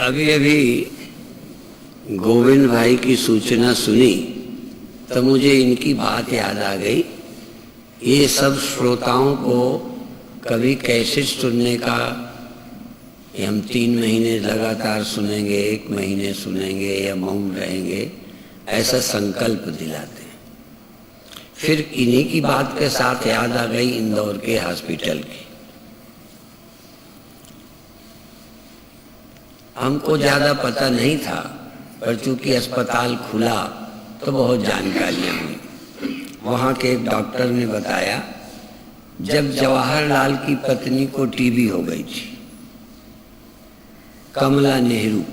अभी अभी गोविंद भाई की सूचना सुनी तो मुझे इनकी बात याद आ गई। ये सब श्रोताओं को कभी कैसे सुनने का, हम 3 महीने लगातार सुनेंगे, 1 महीने सुनेंगे या मौन रहेंगे, ऐसा संकल्प दिलाते हैं। फिर इन्हीं की बात के साथ याद आ गई इंदौर के हॉस्पिटल की। हमको ज्यादा पता नहीं था, पर चूंकि अस्पताल खुला तो बहुत जानकारियां हुई। वहां के एक डॉक्टर ने बताया, जब जवाहरलाल की पत्नी को टीबी हो गई थी, कमला नेहरू,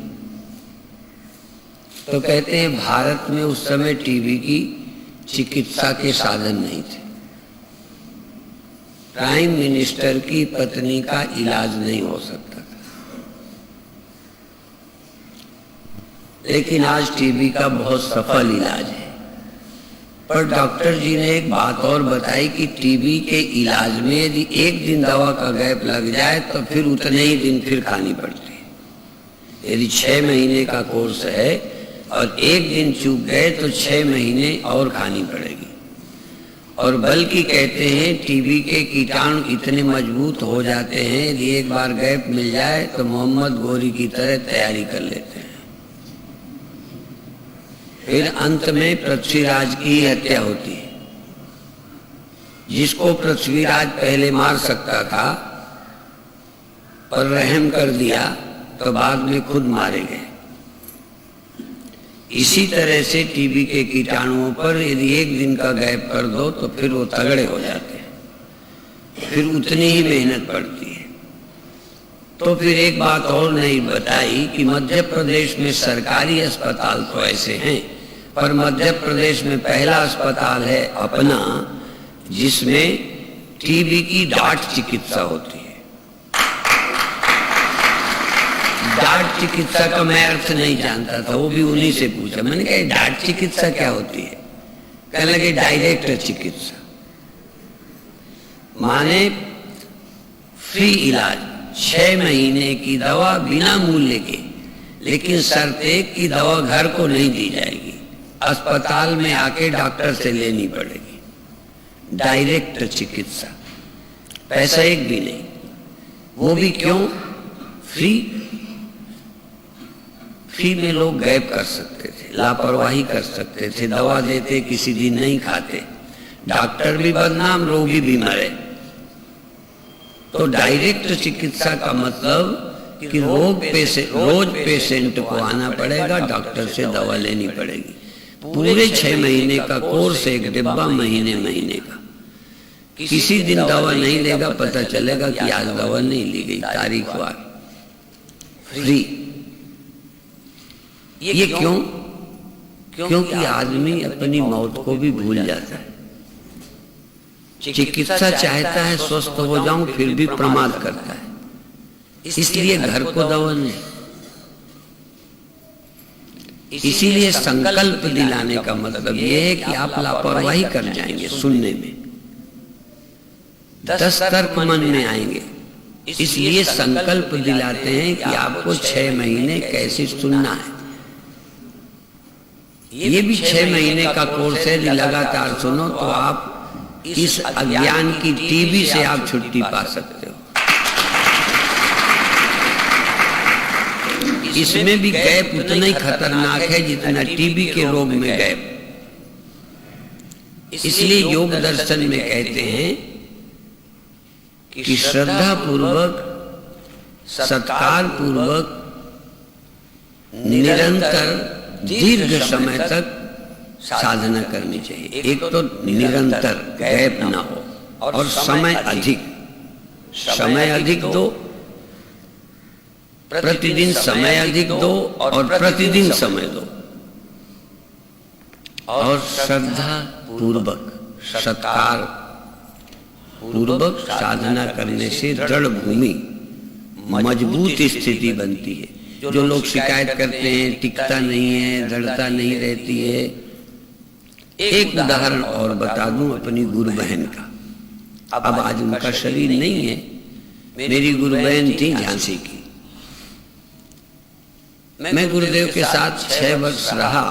तो कहते हैं भारत में उस समय टीबी की चिकित्सा के साधन नहीं थे। प्राइम मिनिस्टर की पत्नी का इलाज नहीं हो सकता था, लेकिन आज टीबी का बहुत सफल इलाज है। पर डॉक्टर जी ने एक बात और बताई कि टीबी के इलाज में यदि 1 दिन दवा का गैप लग जाए तो फिर उतने ही दिन फिर खानी पड़ती है। यदि 6 महीने का कोर्स है और 1 दिन चूक गए तो 6 महीने और खानी पड़ेगी। और बल्कि कहते हैं टीबी के कीटाणु इतने मजबूत हो जाते हैं, यदि एक बार गैप मिल जाए तो मोहम्मद गोरी की तरह तैयारी कर लेते हैं। फिर अंत में पृथ्वीराज की हत्या होती है। जिसको पृथ्वीराज पहले मार सकता था पर रहम कर दिया तो बाद में खुद मारे गए। इसी तरह से टीबी के कीटाणुओं पर यदि 1 दिन का गैप कर दो तो फिर वो तगड़े हो जाते हैं, फिर उतनी ही मेहनत पड़ती है। तो फिर एक बात और नहीं बताई कि मध्य प्रदेश में सरकारी अस्पताल तो ऐसे हैं, पर मध्य प्रदेश में पहला अस्पताल है अपना, जिसमें टीबी की डांट चिकित्सा होती है। डांट चिकित्सा का मैं अर्थ नहीं जानता था, वो भी उन्हीं से पूछा। मैंने कहा डांट चिकित्सा क्या होती है? कहने लगे डायरेक्ट चिकित्सा, माने फ्री इलाज, 6 महीने की दवा बिना मूल्य के, लेकिन शर्त एक की दवा घर को नहीं दी जाएगी, अस्पताल में आके डॉक्टर से लेनी पड़ेगी। डायरेक्ट चिकित्सा, पैसा एक भी नहीं। वो भी क्यों? फ्री में लोग गैप कर सकते थे, लापरवाही कर सकते थे, दवा देते किसी दिन नहीं खाते, डॉक्टर भी बदनाम, रोगी भी मरे। तो डायरेक्ट चिकित्सा का मतलब कि रोज पेशेंट को आना पड़ेगा, डॉक्टर से दवा लेनी पड़ेगी। पूरे 6 महीने का कोर्स, एक डिब्बा महीने का। किसी दिन दवा नहीं लेगा, पता चलेगा कि आज दवा नहीं ली गई, तारीख वार। फ्री। ये क्यों? क्योंकि आदमी अपनी मौत को भी भूल जाता है। चिकित्सा चाहता है स्वस्थ हो जाऊं, फिर भी प्रमाद करता है, इसलिए घर को दवा नहीं। इसीलिए संकल्प दिलाने का मतलब यह है कि आप लापरवाही कर जाएंगे सुनने में, 10 तर्क मन में आएंगे। इसलिए संकल्प दिलाते हैं कि आपको 6 महीने कैसे सुनना है। ये भी 6 महीने का कोर्स है, लगातार सुनो तो आप इस अज्ञान की टीबी से आप छुट्टी पा सकते हो। इसमें भी गैप उतना ही खतरनाक है जितना टीबी के रोग में गैप। इसलिए योग दर्शन में कहते हैं कि श्रद्धा पूर्वक, सत्कार पूर्वक, निरंतर दीर्घ समय तक साधना करनी चाहिए। एक तो निरंतर गैप ना हो, और समय अधिक दो, प्रतिदिन समय अधिक दो और प्रतिदिन समय दो। और श्रद्धा पूर्वक, सत्कार पूर्वक साधना करने से दृढ़ भूमि, मजबूत स्थिति बनती है। जो लोग शिकायत करते हैं टिकता नहीं है, दृढ़ता नहीं रहती है। एक उदाहरण और बता दूं अपनी गुरु बहन का। अब आज उनका शरीर नहीं है। मेरी गुरु बहन थी झांसी की, मैं गुरुदेव के साथ 6 वर्ष रहा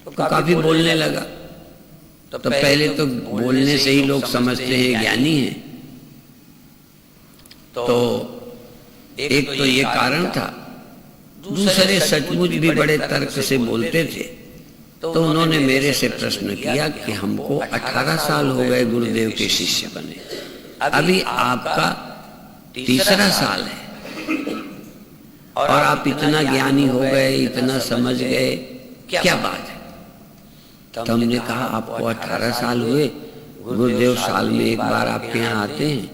तो काफी बोलने लगा। तो पहले तो बोलने से ही लोग समझते हैं ज्ञानी है। तो एक तो ये कारण था, दूसरे सचमुच भी बड़े तर्क से बोलते थे। तो उन्होंने मेरे से प्रश्न किया कि हमको 18 साल हो गए गुरुदेव के शिष्य बने, अभी आपका तीसरा साल है और आप इतना ज्ञानी हो गए, इतना समझ गए, क्या बात है? तो हमने कहा आपको 18 साल हुए, गुरुदेव साल में एक बार आपके यहाँ आते हैं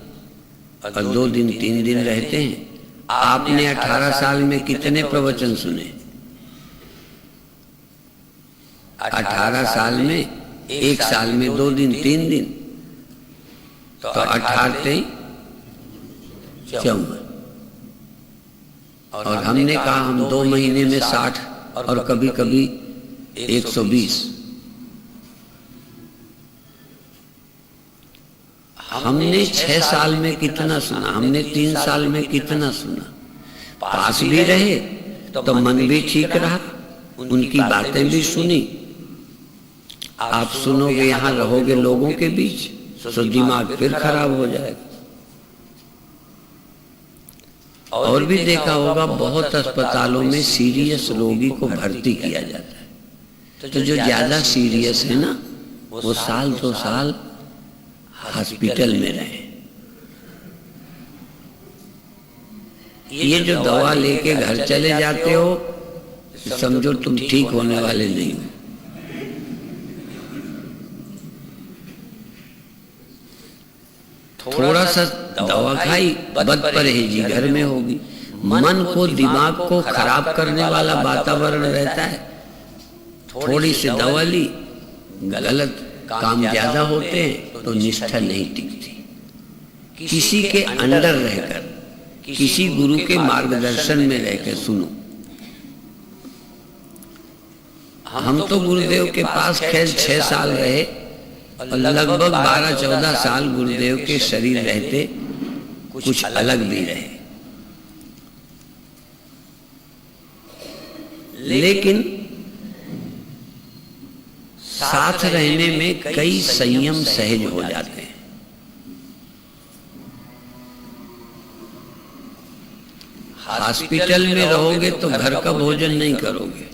और 2 दिन 3 दिन रहते हैं। आपने 18 साल में कितने प्रवचन सुने? 18 साल में 1 साल में 2 दिन 3 दिन, तो 18 54। और हमने कहा हम 2 महीने में 60 और कभी कभी 120। हमने 6 साल में कितना सुना, हमने 3 साल में कितना सुना। पास भी रहे तो मन भी ठीक रहा, उनकी बातें भी सुनी। आप सुनोगे, यहाँ रहोगे लोगों के बीच, तो दिमाग फिर खराब हो जाएगा। और भी देखा होगा बहुत अस्पतालों में सीरियस रोगी को भर्ती किया जाता है। तो जो ज्यादा सीरियस है ना, वो 1-2 साल हॉस्पिटल में रहे। ये जो दवा लेके घर चले जाते हो, समझो तुम ठीक होने वाले नहीं हो। थोड़ा सा दवा खाई, बदपरहेजी घर में होगी। मन को, दिमाग को खराब करने वाला वातावरण रहता है। थोड़ी सी दवा ली, गलत काम ज्यादा होते हैं तो निष्ठा नहीं टिकती। किसी के अंडर रहकर, किसी गुरु के मार्गदर्शन में रहकर सुनो। हम तो गुरुदेव के पास खैर 6 साल रहे और लगभग 12-14 साल गुरुदेव के शरीर रहते कुछ अलग भी रहे, लेकिन साथ रहने में कई संयम सहज हो जाते हैं। हॉस्पिटल में रहोगे तो घर का भोजन नहीं करोगे।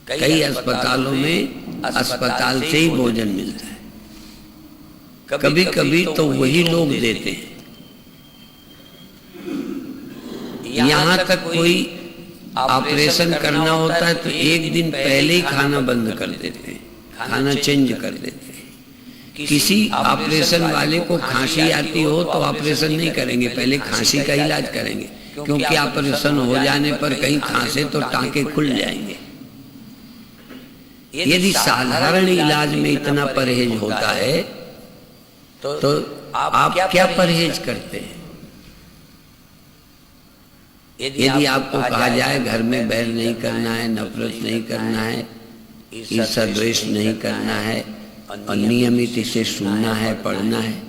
कई अस्पतालों में अस्पताल से ही भोजन मिलता है, कभी कभी तो वही लोग देते हैं। यहाँ तक कोई ऑपरेशन करना होता है तो 1 दिन पहले ही खाना बंद कर देते हैं, खाना चेंज कर देते हैं। किसी ऑपरेशन वाले को खांसी आती हो तो ऑपरेशन नहीं करेंगे, पहले खांसी का इलाज करेंगे, क्योंकि ऑपरेशन हो जाने पर कहीं खांसे तो टांके खुल जाएंगे। यदि साधारण इलाज में इतना परहेज होता है तो आप क्या परहेज करते हैं? यदि आपको कहा जाए घर में बैर नहीं करना है, नफरत नहीं करना है, ईर्ष्या द्वेष नहीं करना है और नियमित इसे सुनना है, पढ़ना है।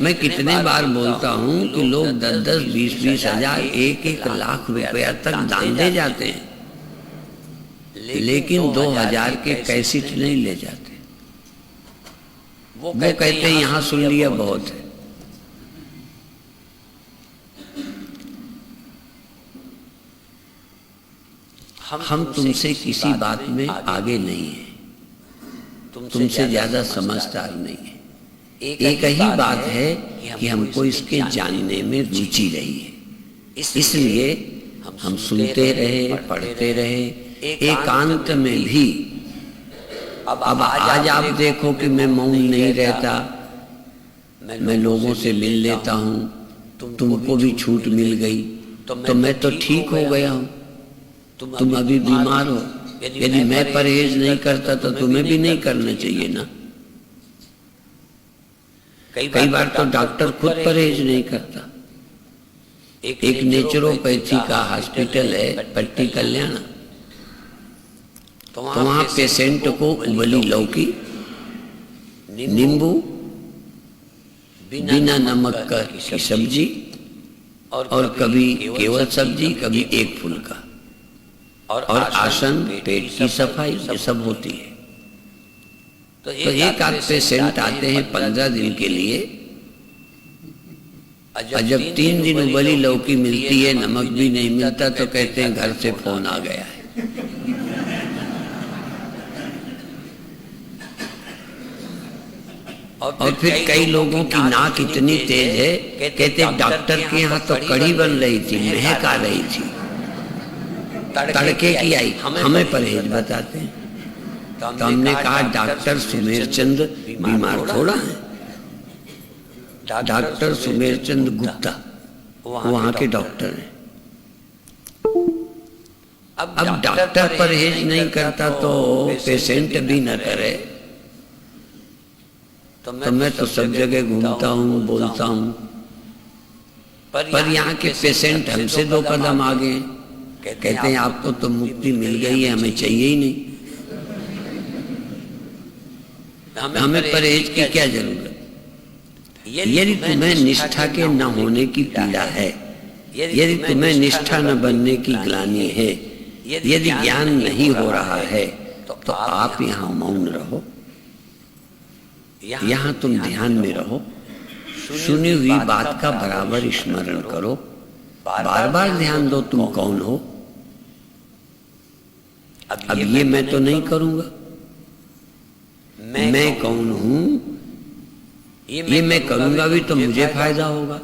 मैं कितने बार बोलता हूँ कि लोग 10-10, 20-20 हजार, 1-1 लाख रुपया तक दान दे जाते हैं, लेकिन 2000 के कैसेट नहीं ले जाते। वो कहते हैं यहाँ सुन लिया बहुत है। हम तुमसे किसी बात में आगे नहीं है, तुमसे ज्यादा समझदार नहीं है। एक ही बात है कि हमको इसके जानने में रुचि रही है, इसलिए हम सुनते रहे, पढ़ते रहे, एकांत में भी। अब आज आप देखो कि मैं मौन नहीं रहता, मैं लोगों से मिल लेता हूँ, तुमको भी छूट मिल गई तो मैं तो ठीक हो गया हूँ। तुम अभी बीमार हो, यदि मैं परहेज नहीं करता तो तुम्हें भी नहीं करना चाहिए ना। कई बार तो डॉक्टर खुद परहेज नहीं करता। एक नेचुरोपैथी का हॉस्पिटल है पट्टी कल्याण, तो वहां पेशेंट को उबली लौकी, नींबू, बिना नमक की सब्जी और कभी केवल सब्जी, कभी एक फुल्का, और आसन, पेट की सफाई, ये सब होती है। तो एक आध पेशेंट आते हैं 15 दिन के लिए, और जब 3 दिन उबली लौकी मिलती है, नमक भी नहीं मिलता, तो कहते हैं घर से फोन आ गया है। और फिर कई लोगों की नाक इतनी तेज है, कहते डॉक्टर के यहाँ तो कड़ी बन रही थी, महक आ रही थी, तड़के की आई, हमें परहेज बताते हैं। तो हमने कहा डॉक्टर सुमेरचंद बीमार थोड़ा है, डॉक्टर सुमेरचंद गुप्ता वहाँ के डॉक्टर हैं। अब डॉक्टर परहेज नहीं करता तो पेशेंट भी न करे। तो मैं तो सब जगह घूमता हूँ, बोलता हूँ, पर यहाँ के पेशेंट हमसे 2 कदम आगे हैं। कहते हैं आपको तो मुक्ति मिल गई है, हमें चाहिए ही नहीं, हमें परहेज की क्या जरूरत। यदि तुम्हें निष्ठा के न होने की पीड़ा है, यदि तुम्हें निष्ठा न बनने की ग्लानि है, यदि ज्ञान नहीं हो रहा है, तो आप यहाँ मौन रहो, यहाँ तुम ध्यान में रहो, सुनी हुई बात का बराबर स्मरण करो, बार बार ध्यान दो तुम कौन हो। अब ये मैं तो नहीं करूंगा, मैं कौन हूं, ये मैं करूंगा भी तो मुझे फायदा होगा।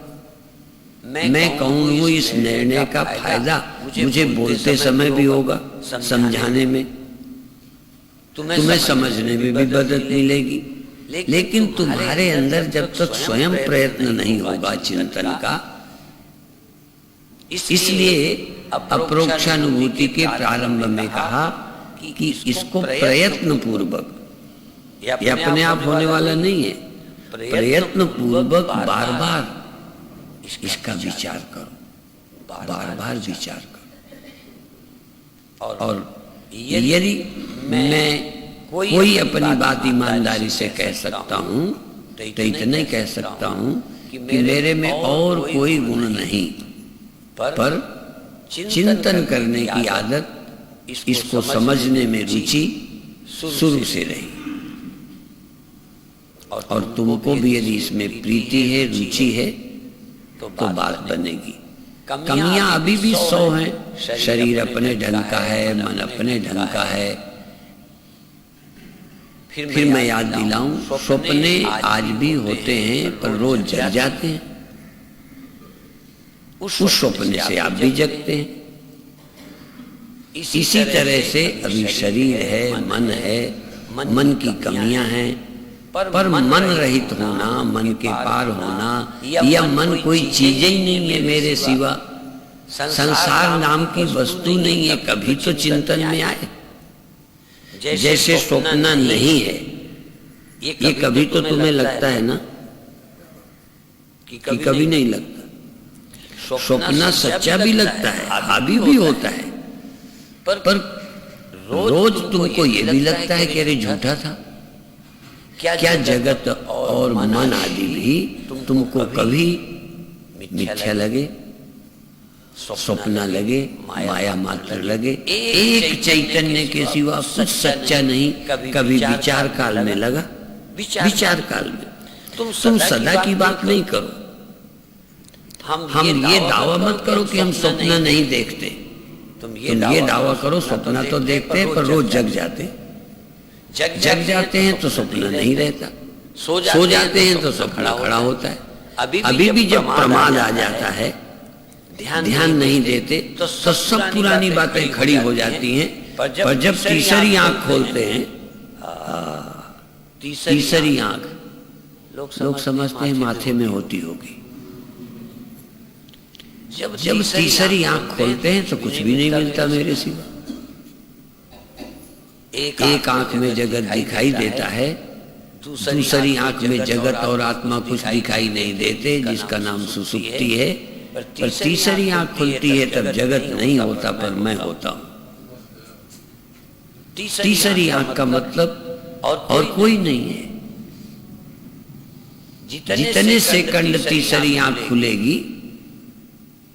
मैं कौन हूं, इस निर्णय का फायदा मुझे बोलते समय भी होगा, समझाने में, तुम्हें समझने में भी मदद मिलेगी। लेकिन तुम्हारे अंदर जब तक स्वयं प्रयत्न नहीं होगा चिंतन का, इसलिए अप्रोक्षानुभूति के प्रारंभ में कहा कि इसको प्रयत्न पूर्वक, ये अपने आप होने वाला नहीं है, प्रयत्न पूर्वक बार बार इसका विचार करो, बार बार विचार करो। और यदि मैं कोई अपनी बात ईमानदारी से कह सकता हूँ, तो इतना ही कह सकता हूँ कि मेरे में और कोई गुण नहीं, पर चिंतन करने की आदत, इसको समझने में रुचि शुरू से रही। और तुमको भी यदि इसमें प्रीति है, रुचि है, तो बात बनेगी। कमियां अभी भी 100 हैं, शरीर अपने ढंग का है, मन अपने ढंग का है। फिर मैं याद दिलाऊं, सपने आज भी होते हैं, पर रोज जग जाते हैं। उस सपने से आप भी जगते हैं। इसी तरह से अभी शरीर है, मन है, मन की कमियां हैं, पर मन रहित होना, मन के पार होना, यह मन कोई चीज ही नहीं है मेरे सिवा, संसार नाम की वस्तु नहीं है, कभी तो चिंतन में आए। जैसे स्वप्न नहीं है, ये कभी तो तुम्हें लगता है ना कि कभी नहीं लगता। स्वप्न सच्चा भी लगता है, हावी भी होता है, पर रोज तुमको ये भी लगता है कि अरे झूठा था। क्या जगत और मन आदि भी तुमको कभी मिथ्या लगे, स्वप्न लगे, माया मात्र लगे, एक चैतन्य के सिवा कुछ सच्चा नहीं, कभी विचार काल में लगा। विचार काल में तुम सदा की बात नहीं करो। हम ये दावा मत करो कि हम स्वप्न नहीं देखते। तुम ये दावा करो स्वप्न तो देखते हैं, पर रोज जग जाते। जग जाते हैं तो स्वप्न नहीं रहता, सो जाते हैं तो स्वप्न खड़ा होता है। अभी भी जब प्रमाद आ जाता है, ध्यान नहीं देते, तो सब पुरानी बातें खड़ी हो जाती हैं। पर जब तीसरी आंख खोलते हैं, तीसरी आंख लोग समझते हैं माथे में होती होगी। जब तीसरी आंख खोलते हैं तो कुछ भी नहीं मिलता मेरे सिवा। एक आंख में जगत दिखाई देता है, दूसरी आंख में जगत और आत्मा कुछ दिखाई नहीं देते, जिसका नाम सुसुप्ति है। पर तीसरी आंख खुलती है तब जगत नहीं होता, पर मैं होता हूं। तीसरी आंख का मतलब और कोई नहीं है। जितने सेकंड तीसरी आंख खुलेगी,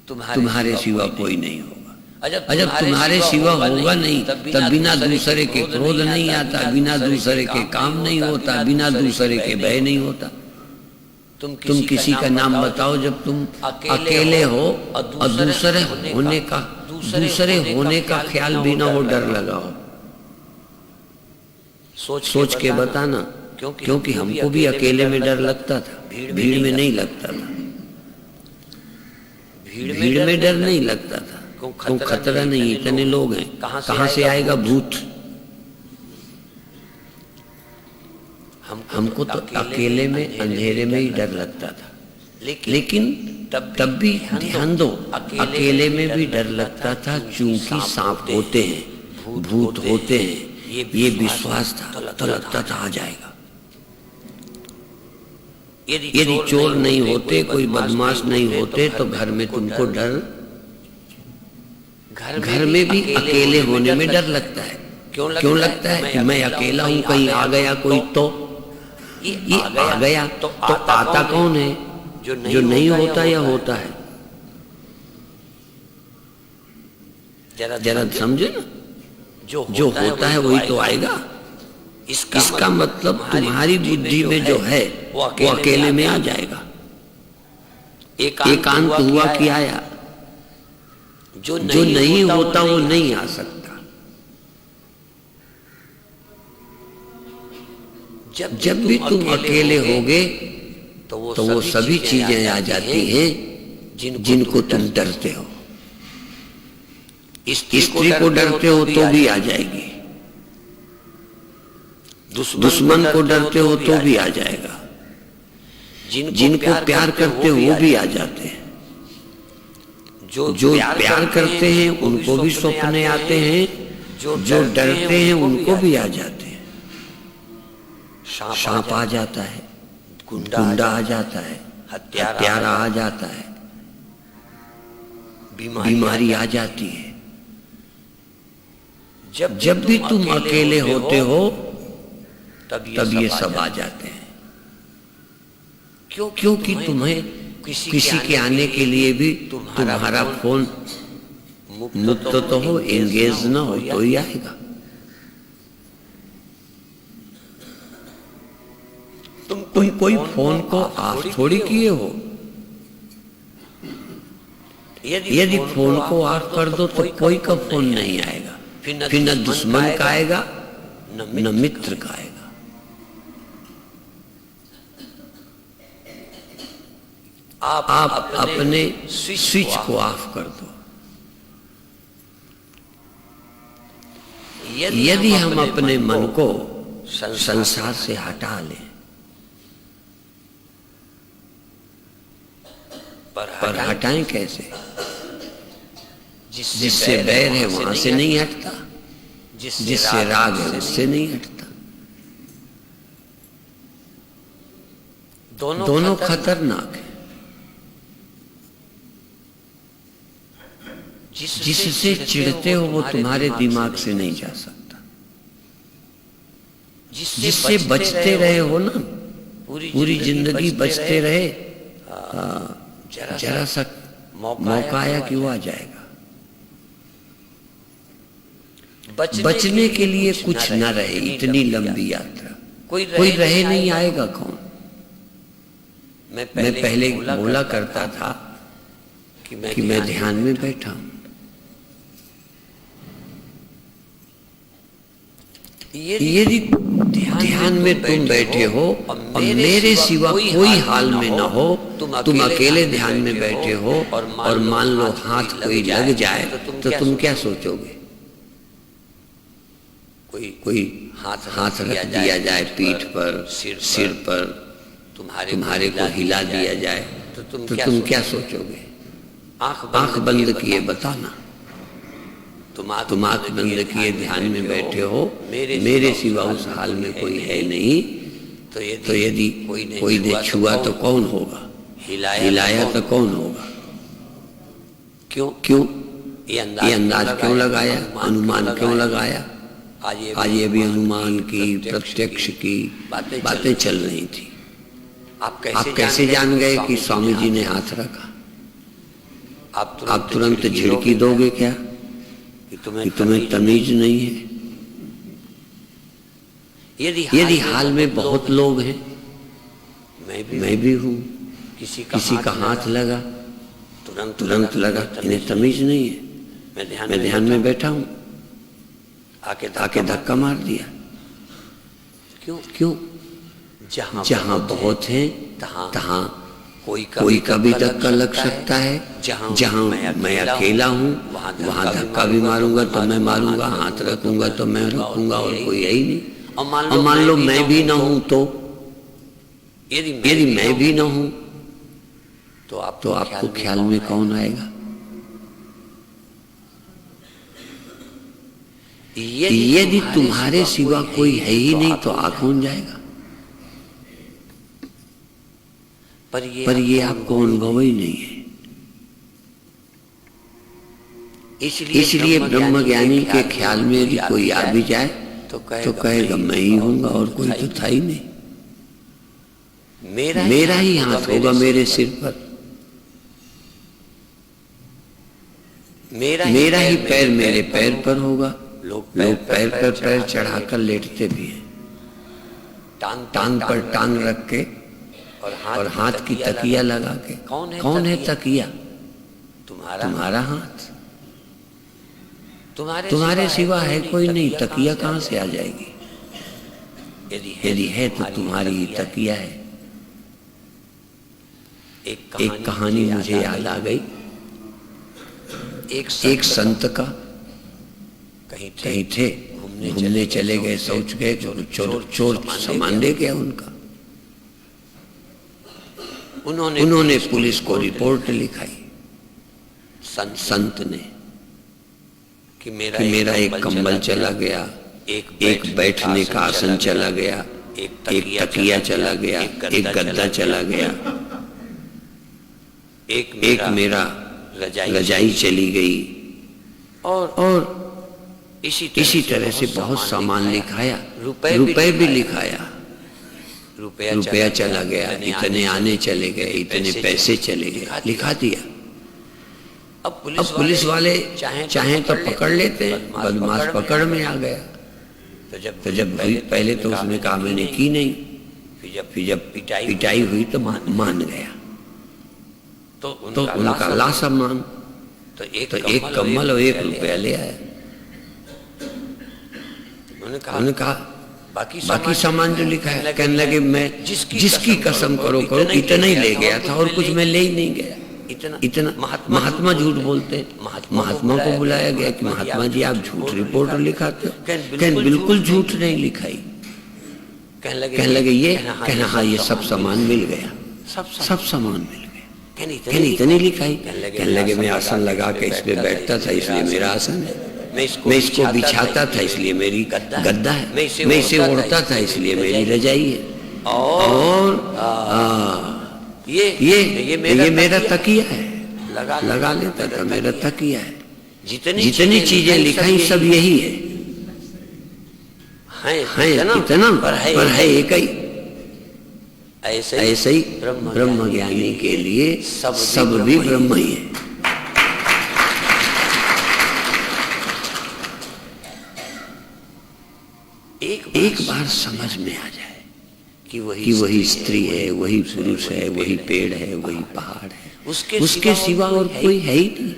तुम्हारे सिवा कोई नहीं होगा। जब तुम्हारे सिवा होगा नहीं, तब बिना दूसरे के क्रोध नहीं आता, बिना दूसरे के काम नहीं होता, बिना दूसरे के भय नहीं होता। तुम किसी का नाम बताओ जब तुम अकेले हो और दूसरे होने का ख्याल भी ना हो, डर लगा हो। सोच के बताना, क्योंकि हमको भी अकेले में डर लगता था, भीड़ में नहीं लगता था। भीड़ में डर नहीं लगता था, क्यों खतरा नहीं, इतने लोग हैं, कहां से आएगा भूत। हमको तो अकेले में अंधेरे में ही डर लगता था। लेकिन तब भी ध्यान दो, अकेले में भी डर लगता था, चूंकि सांप होते हैं, भूत होते हैं, ये विश्वास था, तो लगता था आ जाएगा। यदि चोर नहीं होते, कोई बदमाश नहीं होते, तो घर में तुमको डर, घर में भी अकेले होने में डर लगता है। क्यों लगता है कि मैं अकेला हूं, कहीं आ गया कोई तो ये आ गया तो आता कौन है, जो नहीं होता या होता है। जरा समझे ना, जो होता है वही तो आएगा। इसका मतलब तुम्हारी बुद्धि में जो है वो अकेले में आ जाएगा। एकांत हुआ कि आया, जो नहीं होता वो नहीं आ सकता। जब भी तुम अकेले होगे तो वो सभी चीजें आ जाती हैं जिनको तुम डरते हो। स्त्री को डरते हो तो भी आ जाएगी, दुश्मन को डरते हो तो भी आ जाएगा, जिनको प्यार करते हो वो भी आ जाते हैं। जो प्यार करते हैं उनको भी सपने आते हैं, जो डरते हैं उनको भी आ जाते हैं। सांप आ जाता है, गुंडा आ जाता है, हत्यारा आ जाता है, बीमारी आ जाती है। जब भी तुम अकेले होते हो तब ये सब आ जाते हैं। क्योंकि तुम्हें किसी के आने के लिए भी तुम्हारा फोन मुक्त तो हो, एंगेज ना हो तो ही आएगा। तुम कोई फोन को ऑफ थोड़ी किए हो। यदि फोन को ऑफ कर दो तो कोई का फोन नहीं आएगा, फिर न दुश्मन का आएगा न मित्र का आएगा। आप अपने स्विच को ऑफ कर दो। यदि हम अपने मन को संसार से हटा लें, पर हटाएं कैसे? जिससे बैर है वहां से नहीं हटता, जिससे राग है उससे नहीं हटता। दोनों खतरनाक है। जिससे चिढ़ते हो वो तुम्हारे दिमाग से नहीं जा सकता। जिससे बचते रहे हो ना, पूरी जिंदगी बचते रहे, जरा सा मौका आया कि वो आ जाएगा। बचने के लिए कुछ न रहे, इतनी लंबी यात्रा कोई रहे नहीं, आएगा कौन? मैं पहले बोला करता था कि मैं ध्यान में बैठा हूं। यदि ध्यान में तुम बैठे हो और मेरे सिवा कोई हाल में न हो, तुम अकेले ध्यान में बैठे हो और मान लो हाथ कोई लग जाए तो तुम क्या सोचोगे? कोई हाथ रख दिया जाए पीठ पर, सिर पर, तुम्हारे को हिला दिया जाए तो तुम क्या सोचोगे? आंख बंद किए बताना। तुम आंख बंद किए ध्यान में बैठे हो, मेरे सिवा उस हाल में कोई है नहीं, तो यदि कोई ने छुआ तो कौन होगा? हिलाया तो कौन होगा? क्यों ये अंदाज क्यों लगाया? अनुमान क्यों लगाया? आज ये भी अनुमान की, प्रत्यक्ष की बातें चल रही थी। आप कैसे जान गए कि स्वामी जी ने हाथ रखा? आप तुरंत झिड़की दोगे क्या कि तुम्हें तमीज नहीं है? यदि हाल में बहुत लोग हैं, मैं भी हूँ, किसी का हाथ लगा, तुरंत लगा इन्हें तमीज नहीं है, मैं ध्यान में बैठा हूँ, आके धक्का मार दिया। क्यों? जहाँ बहुत हैं तहाँ कोई का भी धक्का लग सकता है। जहाँ मैं अकेला हूँ वहाँ धक्का भी मारूंगा तो मैं मारूंगा, हाथ रखूंगा तो मैं रखूंगा, और कोई है ही नहीं। और मान लो मैं भी ना हूं तो, यदि मैं भी ना हूं तो आपको ख्याल में कौन आएगा? यदि तुम्हारे सिवा कोई है ही नहीं तो आ कौन जाएगा? पर ये आपको अनुभव ही नहीं है। इसलिए ब्रह्मज्ञानी के ख्याल में यदि कोई आ भी जाए तो कहेगा मैं ही हूँगा, और कोई तो था ही नहीं। मेरा ही हाथ होगा मेरे सिर पर, मेरा ही पैर मेरे पैर पर होगा। लोग पैर पर पैर चढ़ाकर लेटते भी हैं, टांग पर टांग रख के और हाथ की तकिया लगा के। कौन है तकिया? तुम्हारा हाथ। तुम्हारे सिवा है कोई नहीं, तकिया कहाँ से आ जाएगी? यदि है तो तुम्हारी ही तकिया है। एक कहानी मुझे याद आ गई। एक संत का कहीं थे, घूमने चले गए, सोच गए चोर सामान ले गया उनका। उन्होंने पुलिस को रिपोर्ट लिखाई संत ने कि मेरा एक कंबल चला गया, एक बैठने का आसन चला गया, एक तकिया चला गया, एक गद्दा चला गया, एक मेरा रजाई चली गई, और इसी तरह से बहुत सामान लिखाया, रुपए भी लिखाया। रुपया चला गया, इतने आने चले गए, इतने पैसे चले गए, लिखा दिया। अब पुलिस वाले चाहें तो पकड़ लेते, बदमाश पकड़ में आ गया। तो जब पहले तो उसने कहा मैंने की नहीं, फिर जब पिटाई हुई तो मान गया। तो उनका ला सम्मान, तो एक कम्बल और 1 रुपया ले आया। उन्होंने कहा बाकी सामान जो लिखा है, कहने लगे मैं जिसकी कसम करो इतना ही ले गया था, और कुछ मैं ले ही नहीं गया। इतना महात्मा झूठ बोलते हैं। महात्मा को बुलाया गया कि महात्मा जी आप झूठ रिपोर्ट लिखाते हो। कहने बिल्कुल झूठ नहीं लिखाई। कहने लगे ये, कहना हाँ ये सब सामान मिल गया, सब सामान मिल गया। कहने इतनी लिखाई? कहने लगे मैं आसन लगा के इस पे बैठता था इसलिए मेरा आसन है, मैं इसको बिछाता था इसलिए मेरी गद्दा है, मैं इसे ओढ़ता था इसलिए मेरी रजाई है, और ये मेरा तकिया है, लगा लेता था, मेरा तकिया है। जितनी चीजें लिखाई सब यही है, इतना पर है एक ही। ऐसे ही ब्रह्मज्ञानी के लिए सब भी ब्रह्म ही है। एक बार समझ में आ जाए कि वही स्त्री है, वही पुरुष है, वही पेड़ है, वही पहाड़ है, उसके सिवा और कोई है ही नहीं।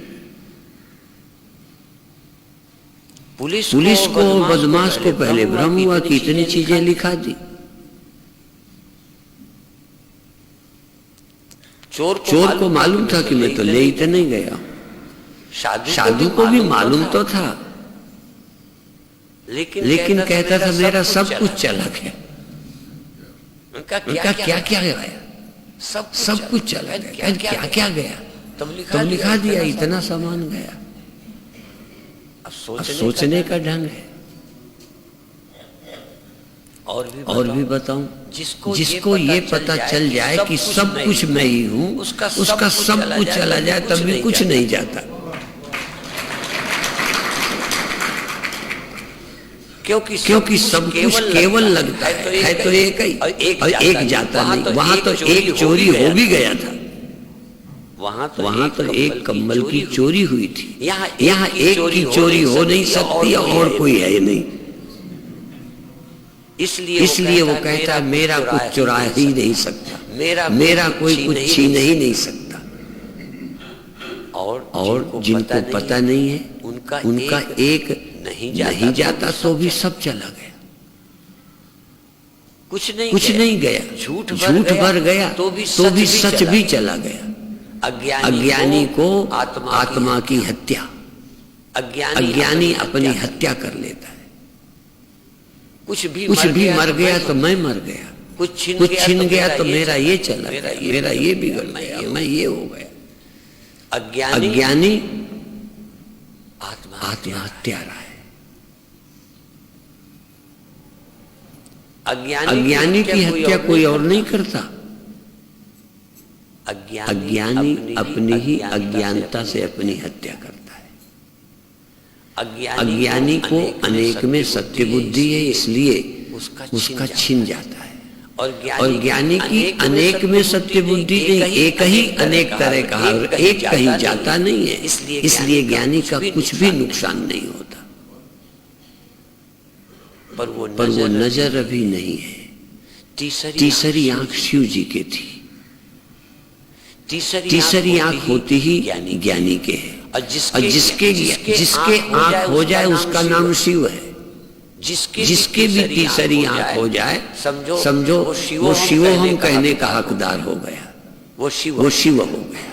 पुलिस को और बदमाश को पहले भ्रम हुआ कि इतनी चीजें लिखा दी। चोर को मालूम था कि मैं तो ले ही तो नहीं गया। साधु को भी मालूम तो था, लेकिन कहता था मेरा सब कुछ चला गया। उनका क्या क्या गया? सब कुछ चला गया। क्या क्या गया? तब लिखा दिया इतना सामान गया। अब सोचने का ढंग है। और भी बताऊं, जिसको ये पता चल जाए कि सब कुछ मैं ही हूं, उसका सब कुछ चला जाए तब भी कुछ नहीं जाता। क्योंकि सब कुछ केवल लगता है तो एक ही, और एक जाता नहीं। वहां तो एक चोरी हो भी गया था, वहां तो एक कंबल की चोरी हुई थी, यहाँ एक की चोरी हो नहीं सकती और कोई है नहीं। इसलिए वो कहता है मेरा कुछ चुरा ही नहीं सकता, मेरा कोई कुछ छीन ही नहीं सकता। और जिनको पता नहीं है उनका एक नहीं जाता तो भी सब चला गया, कुछ नहीं गया। झूठ भर गया तो भी सच भी चला गया। अज्ञानी को आत्मा की हत्या, अज्ञानी अपनी हत्या कर लेता है। कुछ भी मर गया तो मैं मर गया, कुछ छिन गया तो मेरा ये चला गया, मेरा ये बिगड़ गया, मैं ये हो गया। अज्ञानी आत्मा हत्यारा है। अज्ञानी की हत्या कोई और नहीं करता। अज्ञानी अपनी ही अज्ञानता से अपनी हत्या करता है। अज्ञानी को अनेक में सत्य बुद्धि है, इसलिए उसका छिन जाता है। और ज्ञानी की अनेक में सत्य बुद्धि नहीं, एक ही अनेक तरह का है और एक कहीं जाता नहीं है, इसलिए ज्ञानी का कुछ भी नुकसान नहीं होता। पर वो नजर अभी नहीं है। तीसरी आंख शिव जी के थी। तीसरी आंख होती ही ज्ञानी के है। और जिसके आंख हो जाए उसका नाम शिव है। जिसके भी तीसरी आंख हो जाए समझो वो शिवोहम कहने का हकदार हो गया, वो शिव हो गया।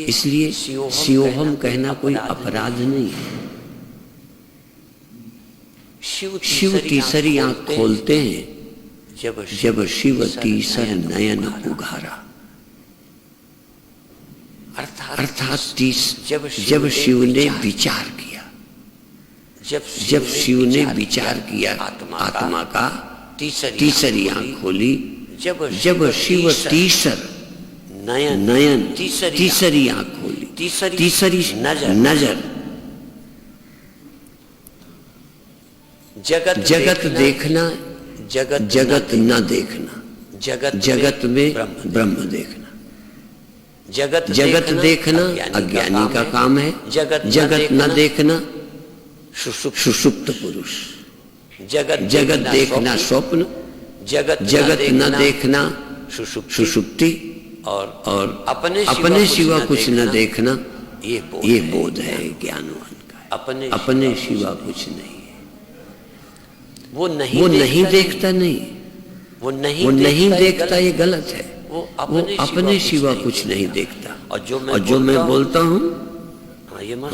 इसलिए शिवोहम कहना कोई अपराध नहीं है। शिव तीसरी आंख खोलते हैं जब शिव तीसर नयन उघारा, अर्थात जब शिव ने विचार किया, जब शिव ने विचार किया आत्मा का, तीसरी आंख खोली। जब शिव तीसर नयन तीसरी आंख खोली, तीसरी नजर जगत देखना, जगत न देखना, जगत में ब्रह्म देखना। जगत देखना अज्ञानी का काम है, जगत न देखना सुषुप्त पुरुष। जगत देखना स्वप्न, जगत न देखना सुषुप्ति, और अपने सिवा कुछ न देखना ये बोध है ज्ञानवान का। अपने सिवा कुछ नहीं है। वो नहीं देखता, नहीं वो नहीं देखता, ये गलत है। वो अपने सिवा कुछ नहीं देखता। और जो मैं बोलता हूँ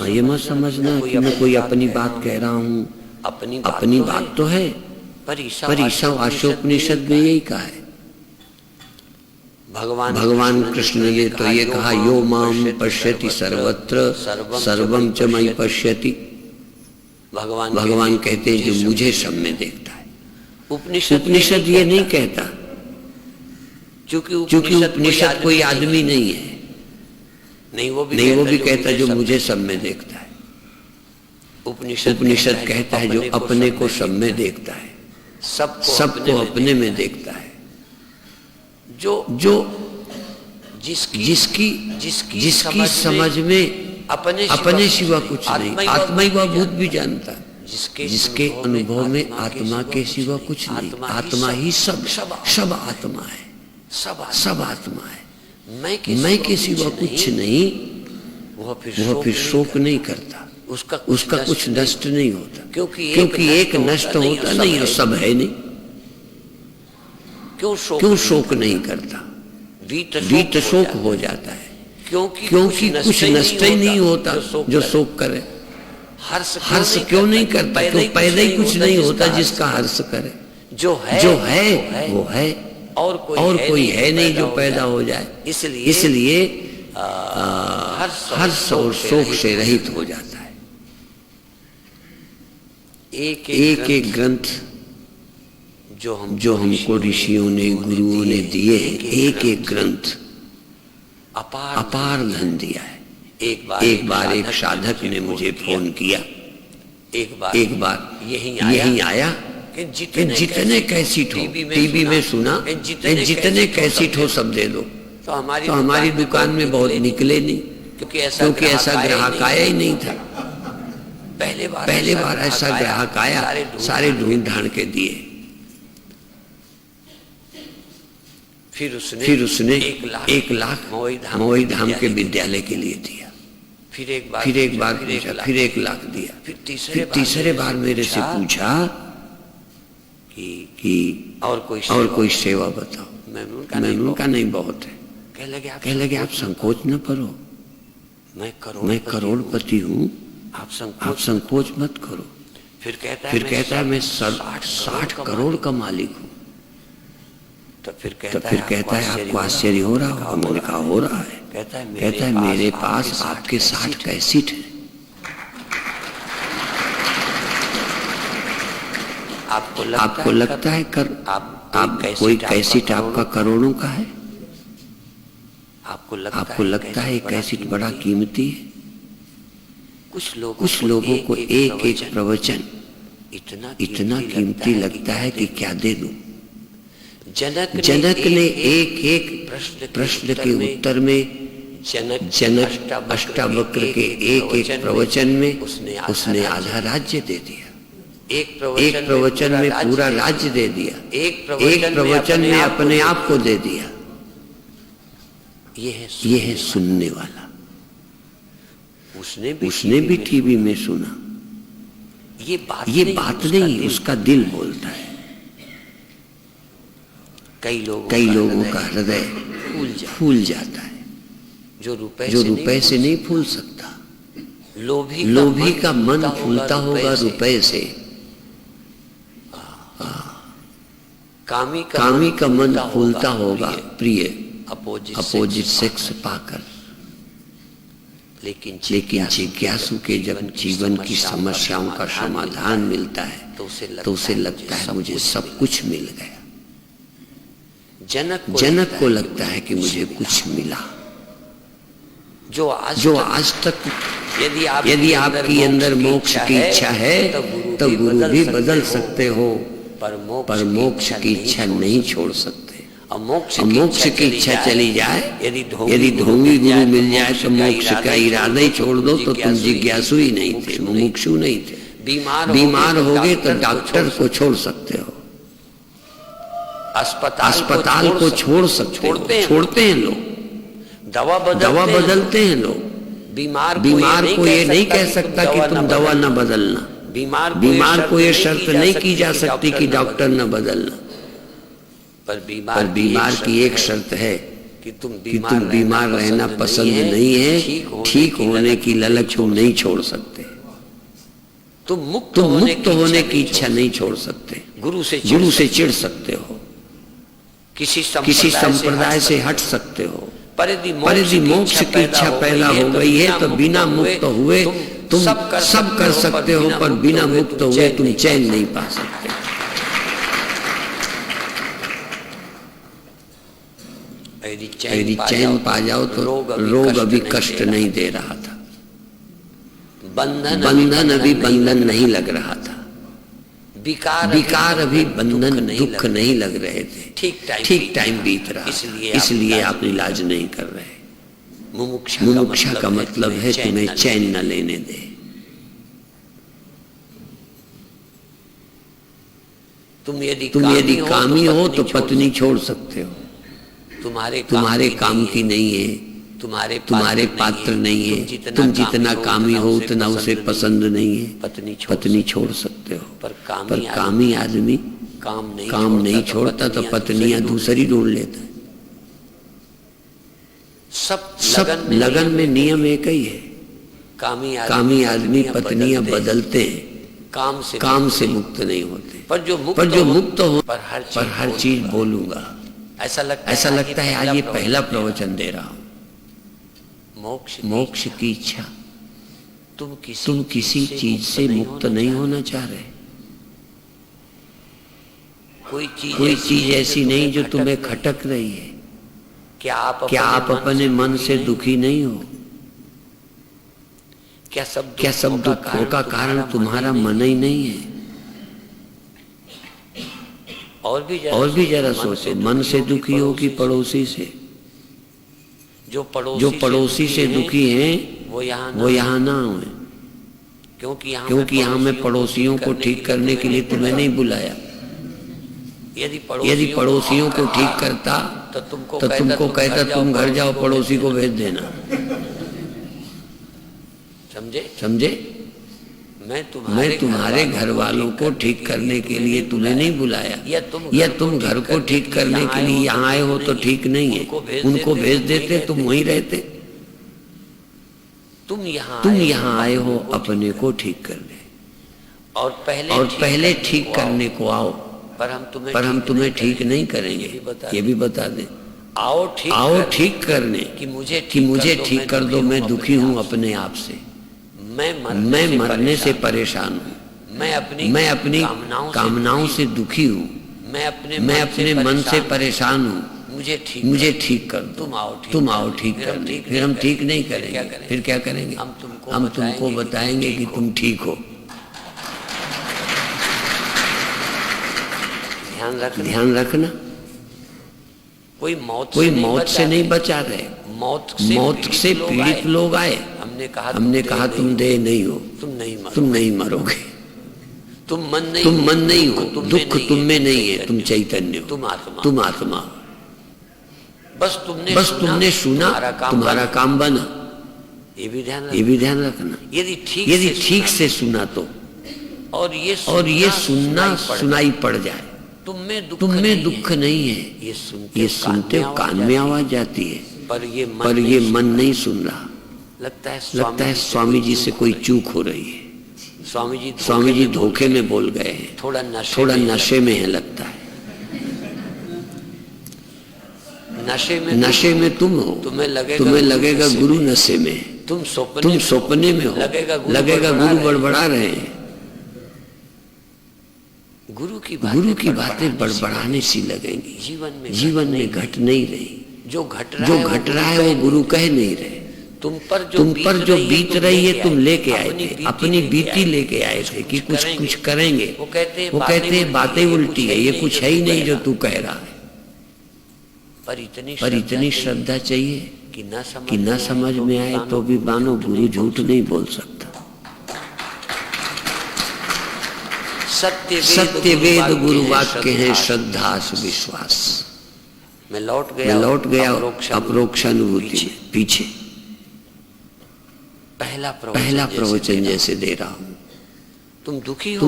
ये मत समझना कि मैं कोई अपनी बात कह रहा हूँ। अपनी बात तो है, पर ईशावास्योपनिषद में यही कहा है। भगवान कृष्ण ने तो ये कहा, यो माम पश्यति सर्वत्र सर्वम च मयि पश्यति। भगवान कहते हैं जो मुझे सब में देखता है। उपनिषद ये नहीं कहता, क्योंकि उपनिषद कोई आदमी नहीं है। नहीं वो भी कहता है जो मुझे सब में देखता है। उपनिषद कहता है जो अपने को सब में देखता है, सबको अपने में देखता है। जो जिसकी समझ में अपने सिवा कुछ नहीं, आत्मा ही वह भूत भी जानता है। जिसके अनुभव में आत्मा के सिवा कुछ नहीं, आत्मा ही सब आत्मा है, सब आत्मा है। मैं के सिवा कुछ नहीं, वह फिर शोक नहीं करता, उसका कुछ नष्ट नहीं होता। क्योंकि एक नष्ट होता नहीं और सब है नहीं। क्यों शोक नहीं करता? वीत शोक हो जाता है क्योंकि कुछ नष्ट ही नहीं होता जो शोक करे। हर्ष क्यों नहीं करता? क्यों पैदा ही कुछ नहीं होता जिसका हर्ष करे। जो है वो है, और कोई है नहीं जो पैदा हो जाए। इसलिए हर्ष और शोक से रहित हो जाता है। एक ग्रंथ जो हमको ऋषियों ने गुरुओं ने दिए, एक ग्रंथ अपार धन दिया है। एक बार एक साधक ने मुझे फोन किया, एक बार यही आया कि जितने कैसेट हो, टीवी में सुना, जितने कैसेट हो सब दे दो। तो हमारी दुकान में बहुत निकले नहीं, क्योंकि ऐसा ग्राहक आया ही नहीं था। पहले बार ऐसा ग्राहक आया, सारे ढूंढ ढांड के दिए। फिर उसने 1 लाख मोई धाम के विद्यालय के लिए दिया। फिर एक बार पूछा, फिर 1 लाख दिया। फिर तीसरे बार मेरे से पूछा कि और कोई सेवा बताओ। मैंने उनका नहीं बहुत है। कह लगे आप संकोच न करो, मैं करोड़पति हूँ, आप संकोच मत करो। फिर कहता है मैं 60 करोड़ का मालिक हूँ। तो फिर कहता है आपको आश्चर्य हो रहा होगा। मैंने कहा हो रहा है। कहता है मेरे पास आपके 60 कैसेट हैं। आपको लगता है आप कोई कैसेट आपका करोड़ों का है? आपको लगता है कैसेट बड़ा कीमती है? कुछ लोगों को एक प्रवचन इतना कीमती लगता है कि क्या दे दूं। जनक ने एक प्रश्न के उत्तर में जनक अष्टावक्र के एक प्रवचन में उसने आधा राज्य दे दिया। एक प्रवचन में पूरा राज्य दे दिया। एक प्रवचन में अपने आप को दे दिया। ये है सुनने वाला। उसने भी टीवी में सुना। ये बात नहीं, उसका दिल बोलता है। कई लोगों का हृदय फूल जाता है, जो रुपए से नहीं फूल सकता। लोभी का मन फूलता होगा रुपए से। कामी का मन फूलता होगा प्रिय अपोजिट सेक्स पाकर। लेकिन जिज्ञासु के जब जीवन की समस्याओं का समाधान मिलता है तो उसे लगता है मुझे सब कुछ मिल गया। जनक को लगता है कि मुझे कुछ मिला। जो आज तक यदि आपकी अंदर मोक्ष की इच्छा है तो गुरु भी बदल सकते हो, पर मोक्ष की इच्छा नहीं छोड़ सकते। मोक्ष की इच्छा चली जाए, यदि ढोंगी गुरु मिल जाए तो मोक्ष का इरादा ही छोड़ दो तो तुम जिज्ञासु ही नहीं थे, मुमुक्षु नहीं थे। बीमार हो गए तो डॉक्टर को छोड़ सकते हो, अस्पताल को छोड़ सकते हो। छोड़ते हैं लोग, दवा बदलते हैं लोग। बीमार को ये नहीं कह सकता कि तुम दवा न बदलना। बीमार को ये शर्त नहीं की जा सकती कि डॉक्टर न बदलना। पर बीमार की एक शर्त है कि तुम बीमार रहना पसंद नहीं है, ठीक होने की ललक तुम नहीं छोड़ सकते। तुम मुक्त होने की इच्छा नहीं छोड़ सकते। गुरु से चिढ़ सकते हो, किसी संप्रदाय से हट सकते हो, पर यदि मोक्ष की इच्छा पैदा हो गई है तो बिना मुक्त हुए तुम सब कर सकते हो, पर बिना मुक्त हुए तुम चैन नहीं पा सकते। यदि चैन पा जाओ तो रोग अभी कष्ट नहीं दे रहा था, बंधन अभी बंधन नहीं लग रहा था, विकार अभी बंधन दुख नहीं लग रहे थे। ठीक टाइम बीत रहा, इसलिए आप इलाज नहीं कर रहे। मुमुक्षा का मतलब है तुम्हें चैन न लेने दे। तुम यदि कामी हो तो पत्नी छोड़ सकते हो, तुम्हारे काम की नहीं है, तुम्हारे पात्र नहीं है। तुम जितना कामी हो उतना उसे पसंद नहीं है, पत्नी छोड़ सकते हो। पर कामी आदमी काम नहीं छोड़ता तो पत्नियां दूसरी ढूंढ लेता है। सब लगन में नियम एक ही है। कामी आदमी पत्नियां बदलते हैं, काम से मुक्त नहीं होते। पर जो मुक्त हो, पर हर चीज बोलूंगा। ऐसा लगता है आज ये पहला प्रवचन दे रहा हूं। मोक्ष की इच्छा, तुम किसी चीज से मुक्त नहीं होना चाह रहे। कोई चीज ऐसी नहीं जो तुम्हें खटक रही है। क्या आप अपने मन से दुखी नहीं हो? क्या सब दुखों का कारण तुम्हारा मन ही नहीं है? और भी जरा सोचो, मन से दुखी हो कि पड़ोसी से? जो पड़ोसी से दुखी हैं वो यहाँ ना हुए, क्योंकि यहाँ मैं पड़ोसियों को ठीक करने के लिए तुम्हें नहीं बुलाया। यदि पड़ोसियों को ठीक करता तो तुमको कहता तुम घर जाओ, पड़ोसी को भेज देना। समझे? मैं तुम्हारे घर वालों को ठीक करने के लिए तुम्हें नहीं बुलाया, या तुम घर को ठीक करने के लिए यहाँ आए हो तो ठीक नहीं है, उनको भेज देते, तुम वहीं रहते। तुम यहाँ आए हो अपने को ठीक करने, और पहले ठीक करने को आओ, पर हम तुम्हें ठीक नहीं करेंगे, ये भी बता दें। आओ ठीक करने कि मुझे ठीक कर दो, मैं दुखी हूँ अपने आप से, मैं मरने से परेशान हूँ, मैं अपनी कामनाओं से दुखी हूँ, मैं अपने मन से परेशान हूँ, मुझे ठीक कर दो, तुम आओ ठीक करने। फिर हम ठीक नहीं करेंगे, फिर क्या करेंगे? हम तुमको बताएंगे कि तुम ठीक हो। ध्यान रखना, कोई मौत से नहीं बचा रहे, मौत से पीड़ित लोग आए, हमने कहा तुम देह नहीं हो, तुम नहीं मरोगे, तुम मन नहीं हो, दुख तुम में नहीं है, तुम चैतन्य हो, तुम आत्मा हो। बस तुमने सुना, तुम्हारा काम बना। ये भी ध्यान रखना। यदि ठीक से सुना तो, और ये सुनना सुनाई पड़ जाए, तुम में दुख नहीं है, ये सुनते हो कान में आवाज जाती है, पर ये मन नहीं सुन रहा। लगता है स्वामी जी से कोई चूक हो रही है, स्वामी जी धोखे में बोल गए हैं, थोड़ा नशे में है लगता है। नशे में तुम हो, तुम्हें लगेगा गुरु नशे में, तुम सपने में हो, लगेगा गुरु बड़बड़ा रहे हैं। गुरु की बातें बड़बड़ाने सी लगेंगी, जीवन में घट नहीं रही, जो घट रहा है वो गुरु कह नहीं रहे। तुम पर जो बीत रही है तुम लेके आए थे, अपनी बीती लेके आए थे कि कुछ करेंगे। वो कहते हैं बातें उल्टी है, ये कुछ है ही नहीं जो तू कह रहा है। पर इतनी श्रद्धा चाहिए कि न समझ में आए तो भी मानो गुरु झूठ नहीं बोल सकता। सत्य वेद गुरु वाक्य है, श्रद्धा विश्वास। मैं लौट गया अपरोक्षानुभूति में, पीछे पहला प्रवचन जैसे दे रहा हूँ। तुम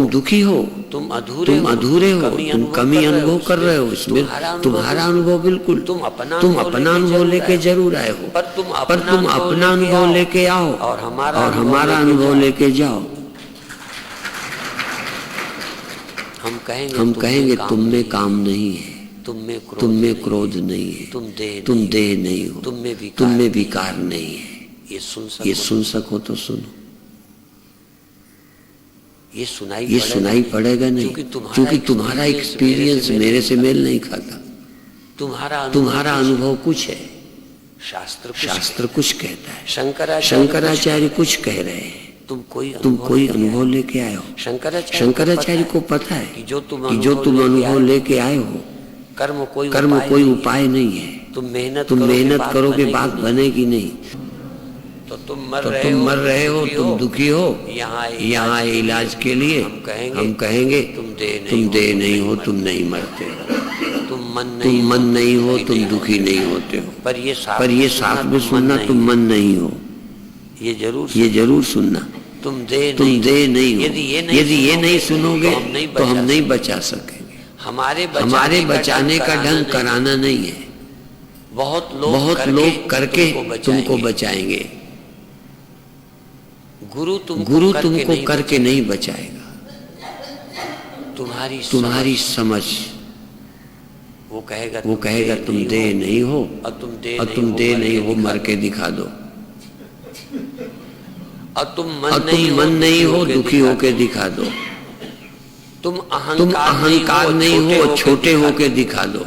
दुखी हो, तुम अधूरे हो, तुम कमी अनुभव कर रहे हो, इसमें तुम्हारा अनुभव बिल्कुल, तुम अपना अनुभव लेके जरूर आए हो, पर तुम अपना अनुभव लेके आओ और हमारा अनुभव लेके जाओ। हम कहेंगे तुम में काम नहीं है, तुम में क्रोध नहीं है, तुम देह नहीं हो, तुम में विकार नहीं है। ये सुन सको तो सुनो, ये सुनाई पड़ेगा नहीं, क्योंकि तुम्हारा एक्सपीरियंस मेरे से मेल नहीं खाता। तुम्हारा अनुभव कुछ है, शास्त्र कुछ कहता है, शंकराचार्य कुछ कह रहे हैं, तुम कोई अनुभव लेके आए हो। शंकराचार्य को पता है कि जो तुम अनुभव लेके आए हो, कर्म कोई उपाय नहीं है। तुम मेहनत करोगे बात बनेगी नहीं। तो तुम मर रहे हो, तुम दुखी हो, यहाँ इलाज के लिए हम कहेंगे तुम देह नहीं हो, तुम नहीं मरते, तुम मन नहीं हो, तुम दुखी नहीं होते हो। पर ये साथ में सुनना, तुम मन नहीं हो, ये जरूर सुनना, तुम देह नहीं हो। यदि ये नहीं सुनोगे तो हम नहीं बचा सकेंगे। हमारे बचाने का ढंग कराना नहीं है, बहुत लोग करके तुमको बचाएंगे। गुरु तुमको करके नहीं बचाएगा, तुम्हारी समझ। वो कहेगा तुम देह नहीं हो, और तुम देह नहीं हो, मर के दिखा दो। और तुम मन नहीं हो, दुखी होके दिखा दो। तुम अहंकार नहीं हो, छोटे होके दिखा दो।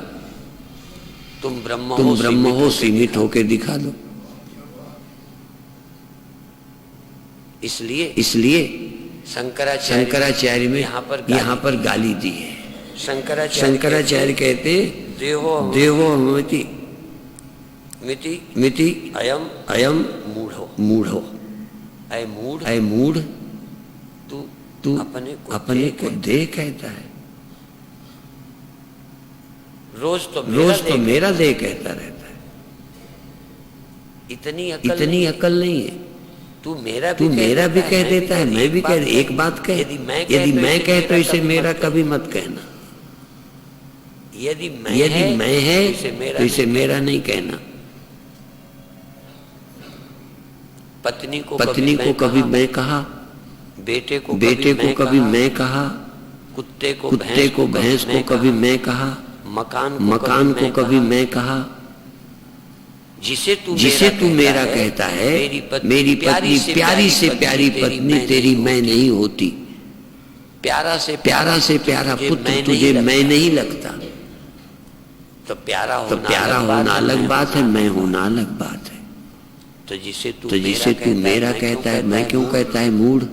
तुम ब्रह्म हो, सीमित होके दिखा दो। इसलिए शंकराचार्य में यहाँ पर गाली दी है। शंकराचार्य कहते देहो हमति मिति मिति अयम अयम मूढ़ो मूढ़ो। अय मूढ़ तू अपने को दे कहता है। रोज तो मेरा दे कहता रहता है। इतनी अकल नहीं है। तू मेरा भी कह देता है, मैं भी कह। एक बात कह, यदि मैं कह तो इसे मेरा कभी मत कहना। यदि मैं है तो इसे मेरा नहीं कहना। पत्नी को कभी मैं कहा, बेटे को कभी मैं कहा, कुत्ते को भैंस को कभी मैं कहा, मकान को कभी मैं कहा। जिसे तू मेरा कहता है, मेरी पत्नी प्यारी से प्यारी पत्नी तेरी मैं नहीं होती। प्यारा से प्यारा पुत्र तुझे मैं नहीं लगता। तो प्यारा होना अलग बात है, मैं होना अलग बात है। तो जिसे तू मेरा कहता है, मैं क्यों कहता है मूढ़?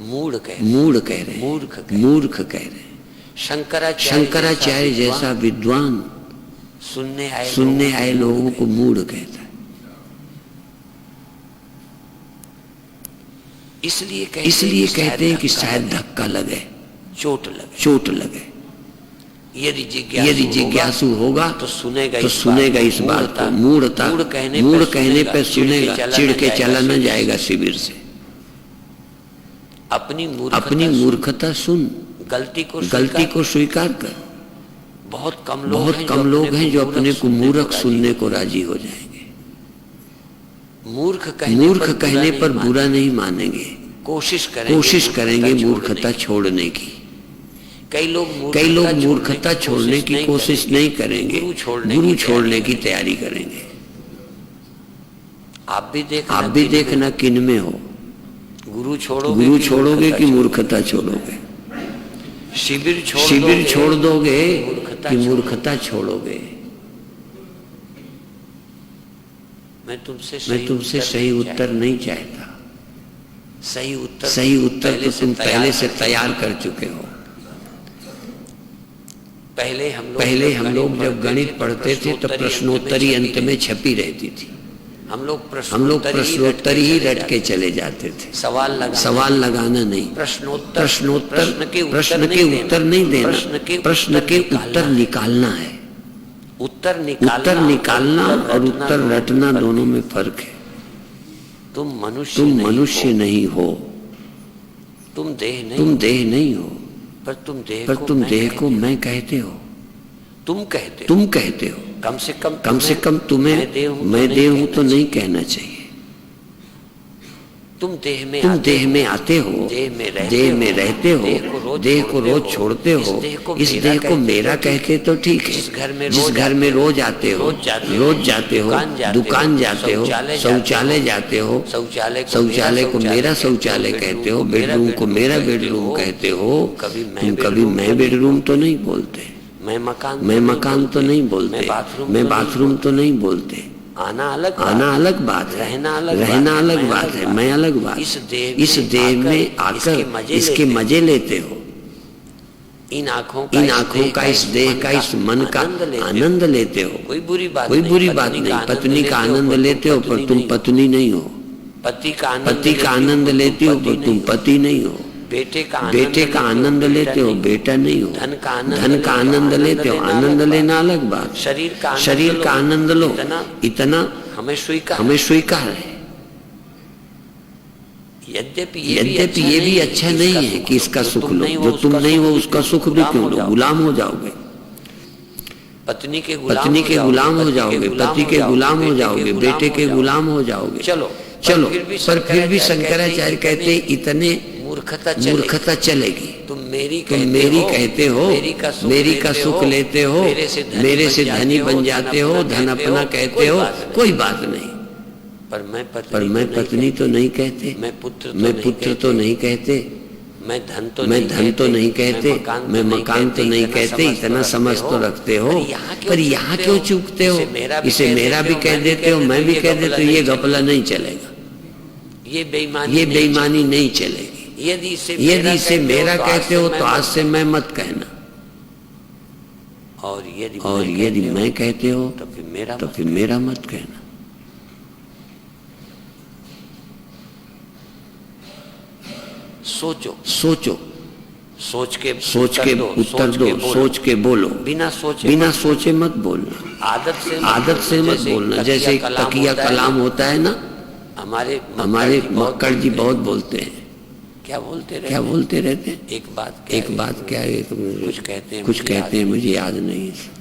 मूढ़ कह रहे, मूर्ख कह रहे। शंकराचार्य जैसा विद्वान सुनने आए लोगों को मूढ़ कहता है। इसलिए कहते हैं कि शायद धक्का लगे, चोट लगे। यदि जिज्ञासु होगा तो सुनेगा इस बात को। मूढ़ कहने पर सुनेगा, चिढ़ के चला न जाएगा शिविर से। अपनी मूर्खता सुन, गलती को स्वीकार कर। बहुत कम लोग हैं जो अपने को मूर्ख सुनने को राजी हो जाएंगे। मूर्ख कहने पर बुरा नहीं मानेंगे, कोशिश करेंगे मूर्खता छोड़ने की। कई लोग मूर्खता छोड़ने की कोशिश नहीं करेंगे, गुरु छोड़ने की तैयारी करेंगे। आप भी देखना किन में हो, गुरु छोड़ोगे कि मूर्खता छोड़ोगे? शिविर छोड़ दोगे कि मूर्खता छोड़ोगे? मैं तुमसे सही उत्तर नहीं चाहता। सही उत्तर तो तुम पहले से तैयार कर चुके हो। पहले हम लोग जब गणित पढ़ते थे तो प्रश्नोत्तरी अंत में छपी रहती थी। हम लोग प्रश्नोत्तरी ही रट के चले जाते थे। सवाल लगाना नहीं, प्रश्न के उत्तर नहीं देना, प्रश्न के उत्तर निकालना है। उत्तर निकालना और उत्तर रटना दोनों में फर्क है। तुम मनुष्य नहीं हो, तुम देह नहीं हो, पर तुम देह को मैं कहते हो। तुम कहते हो। कम से कम तुम्हें मैं देह हूं तो नहीं कहना चाहिए। तुम देह में आते हो, देह में रहते हो, देह को रोज छोड़ते हो। इस देह को मेरा कहते तो ठीक है। जिस घर में रोज आते हो, दुकान जाते हो, शौचालय जाते हो, शौचालय को मेरा शौचालय कहते हो, बेडरूम को मेरा बेडरूम कहते हो। तुम कभी मैं बेडरूम तो नहीं बोलते, मैं मकान तो नहीं बोलते, मैं बाथरूम तो नहीं बोलते। आना अलग बात है, रहना अलग बात है, मैं अलग बात। इस देह में आकर इसके मजे लेते हो। इन आँखों का, इस देह का, इस मन का आनंद लेते हो। कोई बुरी बात नहीं। पत्नी का आनंद लेते हो पर तुम पत्नी नहीं हो। पति का आनंद लेते हो पर तुम पति नहीं हो। बेटे का आनंद लेते हो, बेटा नहीं हो। धन का आनंद लेते हो, आनंद लेना अलग बात। शरीर का आनंद लो, इतना हमें स्वीकार है। यद्यपि ये भी अच्छा नहीं है कि इसका सुख लो। जो तुम नहीं हो उसका सुख भी क्यों लो? गुलाम हो जाओगे, पत्नी के गुलाम हो जाओगे, पति के गुलाम हो जाओगे, बेटे के गुलाम हो जाओगे। चलो पर फिर भी शंकराचार्य कहते इतने मूर्खता चलेगी। तुम मेरी कहते हो, मेरी का सुख लेते हो, मेरे से धनी बन जाते हो, धन अपना कहते हो, कोई बात नहीं। पर मैं पत्नी तो नहीं कहते, मैं पुत्र तो नहीं कहते, मैं धन तो नहीं कहते, मैं मकान तो नहीं कहते। इतना समझ तो रखते हो, पर यहाँ क्यों चूकते हो? इसे मेरा भी कह देते हो, मैं भी कह देते हो। ये घपला नहीं चलेगा, ये बेईमानी नहीं चलेगी। यदि इसे मेरा कहते हो तो आज से मैं मत कहना। और यदि मैं कहते हो तो फिर मेरा मत कहना। सोचो, सोच के उत्तर दो, सोच के बोलो, बिना सोचे मत बोलना। आदत से मत बोलना। जैसे तकिया कलाम होता है ना, हमारे मक्कड़ जी बहुत बोलते हैं। क्या बोलते रहते हैं? एक बात क्या है, कुछ कहते हैं, मुझे याद नहीं है।